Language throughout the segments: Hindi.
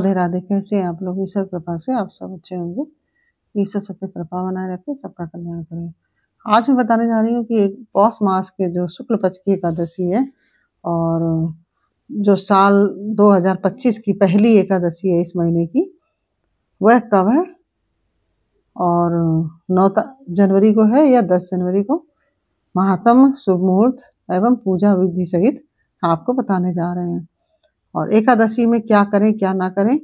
राधे राधे। कैसे हैं आप लोग? ईश्वर कृपा से आप सब अच्छे होंगे। ईश्वर सब पे कृपा बनाए रखे, सबका कल्याण करे। आज मैं बताने जा रही हूँ कि एक पौष मास के जो शुक्ल पक्ष की एकादशी है और जो साल 2025 की पहली एकादशी है इस महीने की, वह कब है और 9 जनवरी को है या 10 जनवरी को। महात्म, शुभ मुहूर्त एवं पूजा विधि सहित आपको बताने जा रहे हैं। और एकादशी में क्या करें क्या ना करें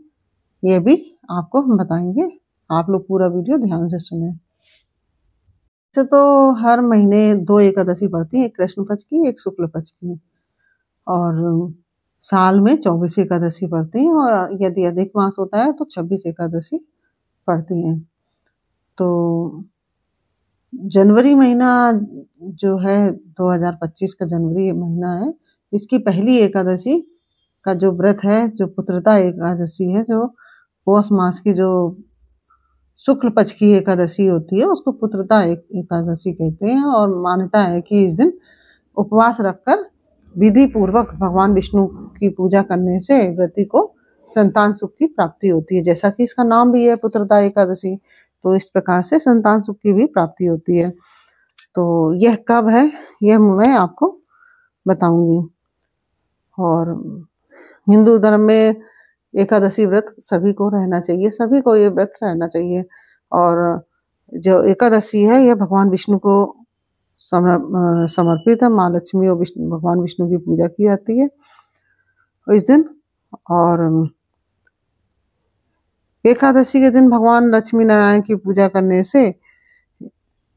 ये भी आपको हम बताएंगे। आप लोग पूरा वीडियो ध्यान से सुने। वैसे तो हर महीने 2 एकादशी पड़ती है, एक कृष्ण पक्ष की, एक शुक्ल पक्ष की। और साल में 24 एकादशी पड़ती हैं और यदि अधिक मास होता है तो 26 एकादशी पड़ती हैं। तो जनवरी महीना जो है 2025 का जनवरी महीना है, इसकी पहली एकादशी का जो व्रत है, जो पुत्रदा एकादशी है, जो पौष मास की जो शुक्ल पक्ष की एकादशी होती है उसको पुत्रदा एकादशी कहते हैं। और मान्यता है कि इस दिन उपवास रखकर विधि पूर्वक भगवान विष्णु की पूजा करने से व्रती को संतान सुख की प्राप्ति होती है। जैसा कि इसका नाम भी है पुत्रदा एकादशी, तो इस प्रकार से संतान सुख की भी प्राप्ति होती है। तो यह कब है यह मैं आपको बताऊंगी। और हिंदू धर्म में एकादशी व्रत सभी को रहना चाहिए, सभी को ये व्रत रहना चाहिए। और जो एकादशी है यह भगवान विष्णु को समर्पित है। माँ लक्ष्मी और भगवान विष्णु की पूजा की जाती है इस दिन। और एकादशी के दिन भगवान लक्ष्मी नारायण की पूजा करने से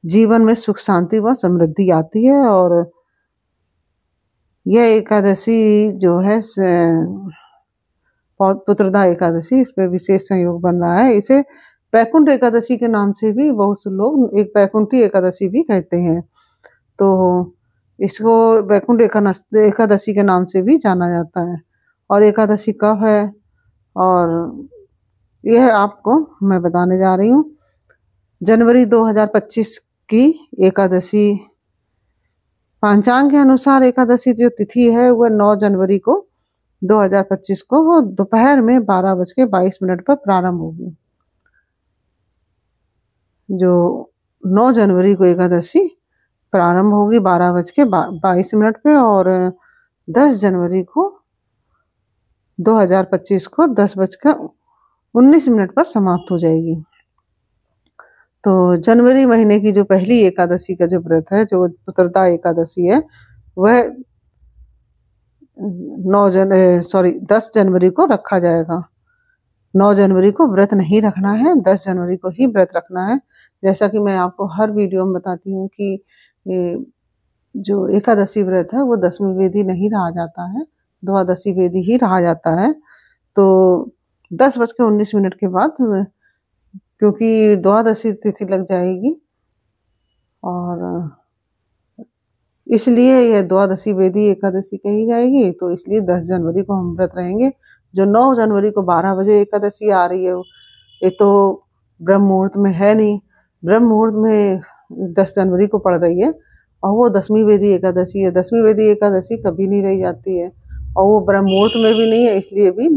जीवन में सुख शांति व समृद्धि आती है। और यह एकादशी जो है पुत्रदा एकादशी, इस पे विशेष संयोग बन रहा है। इसे वैकुंठ एकादशी के नाम से भी बहुत से लोग एक वैकुंठी एकादशी भी कहते हैं। तो इसको वैकुंठ एकादशी के नाम से भी जाना जाता है। और एकादशी कब है और यह आपको मैं बताने जा रही हूँ। जनवरी 2025 की एकादशी, पंचांग के अनुसार एकादशी जो तिथि है वह 9 जनवरी को 2025 को दोपहर में 12:22 पर प्रारंभ होगी। जो 9 जनवरी को एकादशी प्रारंभ होगी 12:22 पे और 10 जनवरी को 2025 को 10:19 पर समाप्त हो जाएगी। तो जनवरी महीने की जो पहली एकादशी का जो व्रत है, जो पुत्रदा एकादशी है, वह 10 जनवरी को रखा जाएगा। 9 जनवरी को व्रत नहीं रखना है, 10 जनवरी को ही व्रत रखना है। जैसा कि मैं आपको हर वीडियो में बताती हूँ कि जो एकादशी व्रत है वो 10वीं वेदी नहीं रहा जाता है, द्वादशी वेदी ही रहा जाता है। तो 10:19 के बाद, क्योंकि द्वादशी तिथि लग जाएगी और इसलिए यह द्वादशी वेदी एकादशी कही जाएगी। तो इसलिए 10 जनवरी को हम व्रत रहेंगे। जो 9 जनवरी को 12 बजे एकादशी आ रही है, ये तो ब्रह्म मुहूर्त में है नहीं। ब्रह्म मुहूर्त में 10 जनवरी को पड़ रही है और वो 10वीं वेदी एकादशी है। 10वीं वेदी एकादशी कभी नहीं रही जाती है और वो ब्रह्म मुहूर्त में भी नहीं है, इसलिए भी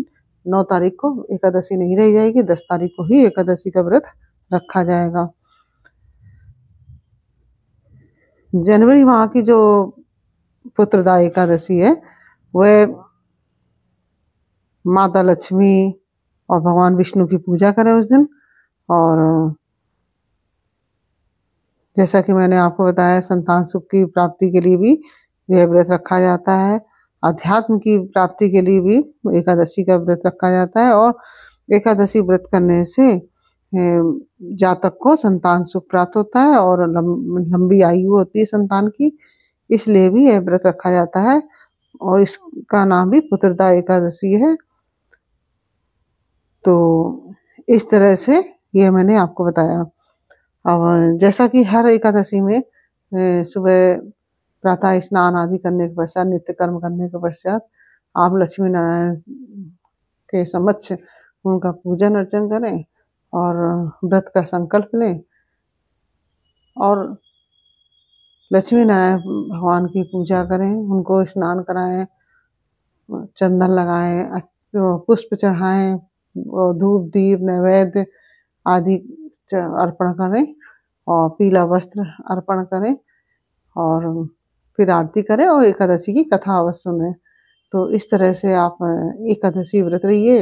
9 तारीख को एकादशी नहीं रही जाएगी, 10 तारीख को ही एकादशी का व्रत रखा जाएगा। जनवरी माह की जो पुत्रदा एकादशी है वह माता लक्ष्मी और भगवान विष्णु की पूजा करें उस दिन। और जैसा कि मैंने आपको बताया, संतान सुख की प्राप्ति के लिए भी यह व्रत रखा जाता है। अध्यात्म की प्राप्ति के लिए भी एकादशी का व्रत रखा जाता है। और एकादशी व्रत करने से जातक को संतान सुख प्राप्त होता है और लंबी आयु होती है संतान की, इसलिए भी यह व्रत रखा जाता है। और इसका नाम भी पुत्रदा एकादशी है। तो इस तरह से यह मैंने आपको बताया। और जैसा कि हर एकादशी में सुबह प्रातः स्नान आदि करने के पश्चात, नित्य कर्म करने के पश्चात आप लक्ष्मी नारायण के समक्ष उनका पूजन अर्चन करें और व्रत का संकल्प लें और लक्ष्मी नारायण भगवान की पूजा करें, उनको स्नान कराएं, चंदन लगाएं, पुष्प चढ़ाएं, धूप दीप नैवेद्य आदि अर्पण करें और पीला वस्त्र अर्पण करें और फिर आरती करें और एकादशी की कथा अवश्य सुनें। तो इस तरह से आप एकादशी व्रत रहिए।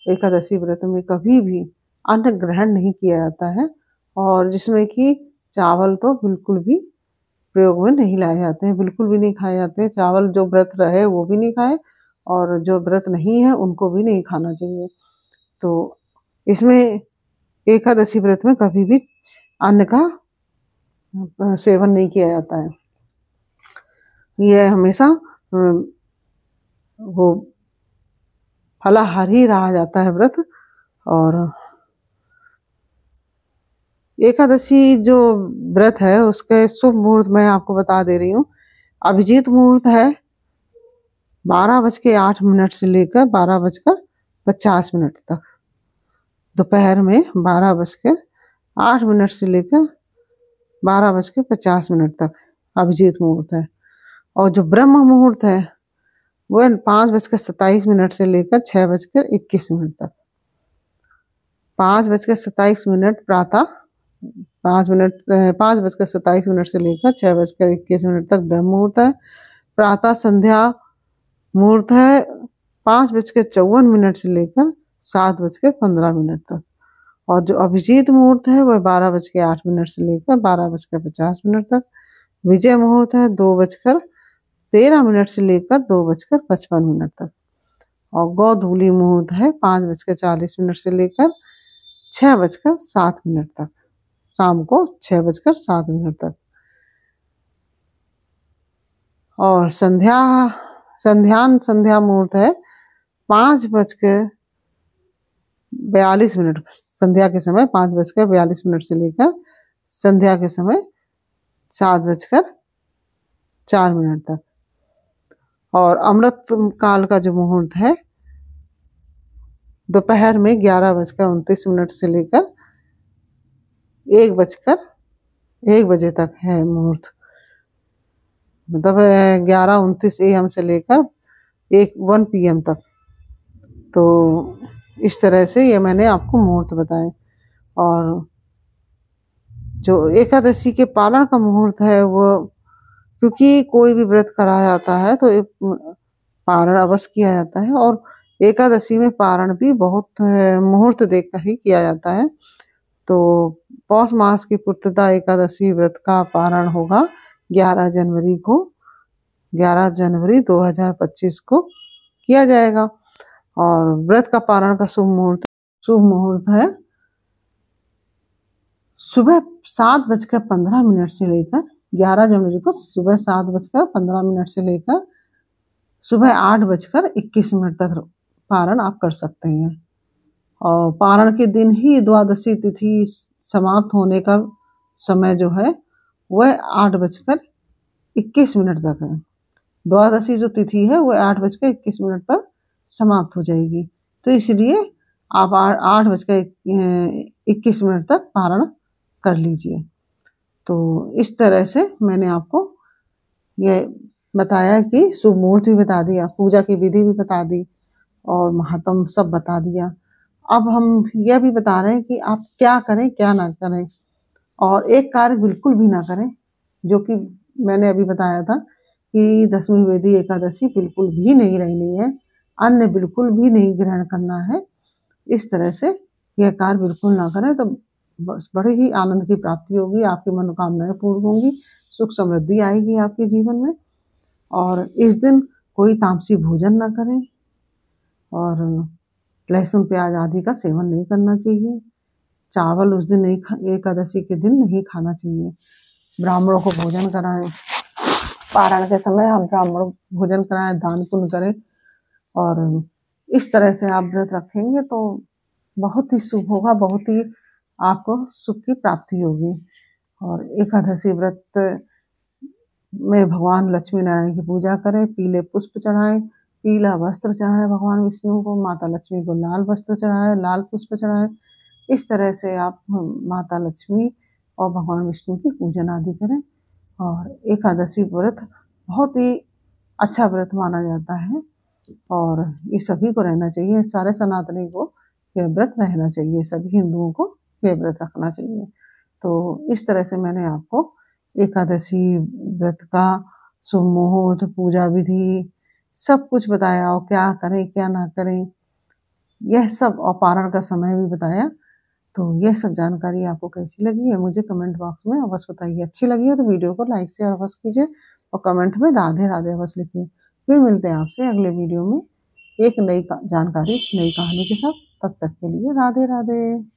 एकादशी व्रत में कभी भी अन्न ग्रहण नहीं किया जाता है और जिसमें कि चावल तो बिल्कुल भी प्रयोग में नहीं लाए जाते हैं, बिल्कुल भी नहीं खाए जाते हैं। चावल जो व्रत रहे वो भी नहीं खाए और जो व्रत नहीं है उनको भी नहीं खाना चाहिए। तो इसमें एकादशी व्रत में कभी भी अन्न का सेवन नहीं किया जाता है। यह हमेशा वो फलाहारी रहा जाता है व्रत। और एकादशी जो व्रत है उसके शुभ मुहूर्त मैं आपको बता दे रही हूँ। अभिजीत मुहूर्त है 12:08 से लेकर 12:50 तक। दोपहर में 12:08 से लेकर 12:50 तक अभिजीत मुहूर्त है। और जो ब्रह्म मुहूर्त है वह 5:27 से लेकर 6:21 तक। 5:27 प्रातः 5:27 से लेकर 6:21 तक ब्रह्म मुहूर्त है। प्रातः संध्या मुहूर्त है 5:54 से लेकर 7:15 तक। और जो अभिजीत मुहूर्त है वह 12:08 से लेकर 12:50 तक। विजय मुहूर्त है 2:13 से लेकर 2:55 तक। और गोधूली मुहूर्त है 5:40 से लेकर 6:07 तक, शाम को 6:07 तक। और संध्या मुहूर्त है 5:42। संध्या के समय 5:42 से लेकर संध्या के समय 7:04 तक। और अमृत काल का जो मुहूर्त है दोपहर में 11:29 से लेकर 1 बजे तक है मुहूर्त। मतलब 11:29 AM से लेकर 1 PM तक। तो इस तरह से ये मैंने आपको मुहूर्त बताए। और जो एकादशी के पालन का मुहूर्त है वो, क्योंकि कोई भी व्रत कराया जाता है तो पारण अवश्य किया जाता है। और एकादशी में पारण भी बहुत मुहूर्त देखकर ही किया जाता है। तो पौष मास की पूर्णिमा एकादशी व्रत का पारण होगा 11 जनवरी 2025 को किया जाएगा। और व्रत का पारण का शुभ मुहूर्त है सुबह 7:15 से लेकर 11 जनवरी को सुबह 7:15 से लेकर सुबह 8:21 तक पारण आप कर सकते हैं। और पारण के दिन ही द्वादशी तिथि समाप्त होने का समय जो है वह 8:21 तक है। द्वादशी जो तिथि है वह 8:21 पर समाप्त हो जाएगी। तो इसलिए आप 8:21 तक पारण कर लीजिए। तो इस तरह से मैंने आपको ये बताया कि शुभ मुहूर्त भी बता दिया, पूजा की विधि भी बता दी और महात्म सब बता दिया। अब हम यह भी बता रहे हैं कि आप क्या करें क्या ना करें। और एक कार्य बिल्कुल भी ना करें जो कि मैंने अभी बताया था कि दशमी वेदी एकादशी बिल्कुल भी नहीं रहनी है, अन्न बिल्कुल भी नहीं ग्रहण करना है। इस तरह से यह कार्य बिल्कुल ना करें तो बड़े ही आनंद की प्राप्ति होगी, आपकी मनोकामनाएं पूर्ण होंगी, सुख समृद्धि आएगी आपके जीवन में। और इस दिन कोई तामसी भोजन ना करें और लहसुन प्याज आदि का सेवन नहीं करना चाहिए। चावल उस दिन एकादशी के दिन नहीं खाना चाहिए। ब्राह्मणों को भोजन कराएं, पारण के समय आप ब्राह्मणों को भोजन कराएं, दान पुण्य करें। और इस तरह से आप व्रत रखेंगे तो बहुत ही शुभ होगा, बहुत ही आपको सुख की प्राप्ति होगी। और एकादशी व्रत में भगवान लक्ष्मी नारायण की पूजा करें, पीले पुष्प चढ़ाएं, पीला वस्त्र चढ़ाएं भगवान विष्णु को, माता लक्ष्मी को लाल वस्त्र चढ़ाएं, लाल पुष्प चढ़ाएं। इस तरह से आप माता लक्ष्मी और भगवान विष्णु की पूजन आदि करें। और एकादशी व्रत बहुत ही अच्छा व्रत माना जाता है और ये सभी को रहना चाहिए, सारे सनातनी को ये व्रत रहना चाहिए, सभी हिंदुओं को ये व्रत रखना चाहिए। तो इस तरह से मैंने आपको एकादशी व्रत का शुभ मुहूर्त, पूजा विधि सब कुछ बताया और क्या करें, क्या ना करें, यह सब और पारण का समय भी बताया। तो यह सब जानकारी आपको कैसी लगी है मुझे कमेंट बॉक्स में अवश्य बताइए। अच्छी लगी हो तो वीडियो को लाइक शेयर अवश्य कीजिए और कमेंट में राधे राधे अवश्य लिखिए। फिर मिलते हैं आपसे अगले वीडियो में एक नई जानकारी, नई कहानी के साथ। तब तक के लिए राधे राधे।